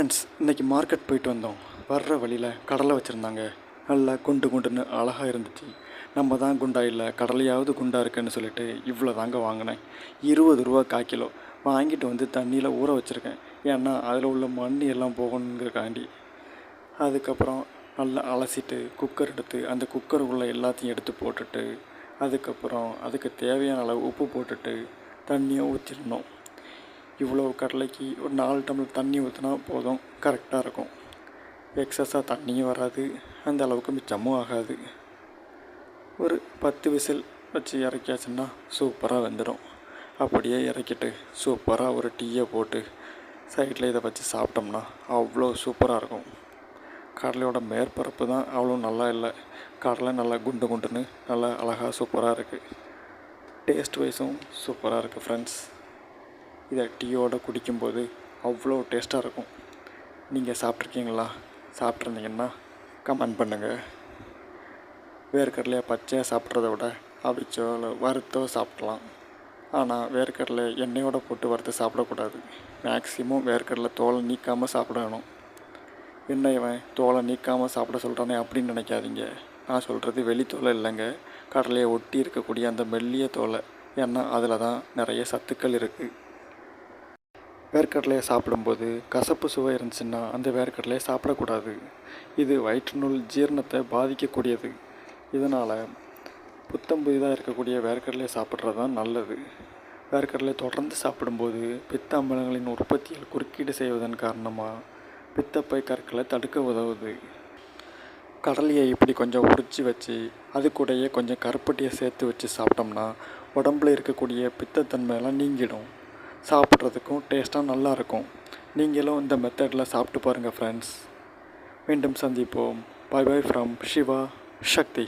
Friends, இன்றைக்கி market போயிட்டு வந்தோம். வர்ற வழியில் கடலை வச்சுருந்தாங்க. நல்லா குண்டு குண்டுன்னு அழகாக இருந்துச்சு. நம்ம தான் குண்டா இல்லை, கடலையாவது குண்டா இருக்குன்னு சொல்லிட்டு இவ்வளோ தாங்க வாங்கினேன். 20 ரூபா 1/4 கிலோ வாங்கிட்டு வந்து தண்ணியில் ஊற வச்சுருக்கேன். ஏன்னா அதில் உள்ள மண் எல்லாம் போகணுங்கிறக்காண்டி. அதுக்கப்புறம் நல்லா அலசிட்டு குக்கர் எடுத்து அந்த குக்கருக்குள்ளே எல்லாத்தையும் எடுத்து போட்டுட்டு அதுக்கப்புறம் அதுக்கு தேவையான அளவு உப்பு போட்டுட்டு தண்ணியை ஊற்றிடணும். இவ்வளோ கடலைக்கு ஒரு 4 டம்ளர் தண்ணி ஊற்றினா போதும், கரெக்டாக இருக்கும். எக்ஸஸாக தண்ணியும் வராது, அந்த அளவுக்கு மிச்சமும் ஆகாது. ஒரு 10 விசில் வச்சு இறக்கியாச்சுன்னா சூப்பராக வெந்துடும். அப்படியே இறக்கிட்டு சூப்பராக ஒரு டீயை போட்டு சைடில் இதை வச்சு சாப்பிட்டோம்னா அவ்வளோ சூப்பராக இருக்கும். கடலையோட மேற்பரப்பு தான் அவ்வளோ நல்லா இல்லை. கடலை நல்லா குண்டு குண்டுன்னு நல்லா அழகாக சூப்பராக இருக்குது. டேஸ்ட் வைஸும் சூப்பராக இருக்குது ஃப்ரெண்ட்ஸ். இதை டீயோடு குடிக்கும்போது அவ்வளோ டேஸ்ட்டாக இருக்கும். நீங்கள் சாப்பிட்ருக்கீங்களா? சாப்பிட்ருந்தீங்கன்னா கமெண்ட் பண்ணுங்கள். வேர்க்கடலையை பச்சையாக சாப்பிட்றத விட அவிச்சோ இல்லை வறுத்தோ சாப்பிட்லாம். ஆனால் வேர்க்கடலை எண்ணெயோடு போட்டு வறுத்து சாப்பிடக்கூடாது. மேக்ஸிமம் வேர்க்கடலை தோலை நீக்காமல் சாப்பிடணும். என்ன இவன் தோலை நீக்காமல் சாப்பிட சொல்கிறானே அப்படின்னு நினைக்காதீங்க. நான் சொல்கிறது வெளித்தோலை இல்லைங்க, கடலையை ஒட்டி இருக்கக்கூடிய அந்த மெல்லிய தோலை. ஏன்னா அதில் தான் நிறைய சத்துக்கள் இருக்குது. வேர்க்கடலையை சாப்பிடும்போது கசப்பு சுவை இருந்துச்சுன்னா அந்த வேர்க்கடலையை சாப்பிடக்கூடாது. இது வயிற்றுநூல் ஜீரணத்தை பாதிக்கக்கூடியது. இதனால் புத்தம் புதிதாக இருக்கக்கூடிய வேர்க்கடலையை சாப்பிட்றது தான் நல்லது. வேர்க்கடலை தொடர்ந்து சாப்பிடும்போது பித்த அமிலங்களின் உற்பத்தியில் குறுக்கீடு செய்வதன் காரணமாக பித்தப்பை கற்களை தடுக்க உதவுது. கடலையை இப்படி கொஞ்சம் உரித்து வச்சு அது கூடயே கொஞ்சம் கருப்பட்டியை சேர்த்து வச்சு சாப்பிட்டோம்னா உடம்புல இருக்கக்கூடிய பித்தத்தன்மையெல்லாம் நீங்கிடும். சாப்பிட்றதுக்கும் டேஸ்ட்டாக நல்லாயிருக்கும். நீங்களும் இந்த மெத்தடில் சாப்பிட்டு பாருங்கள் ஃப்ரெண்ட்ஸ். மீண்டும் சந்திப்போம். Bye bye from Siva Sakthi.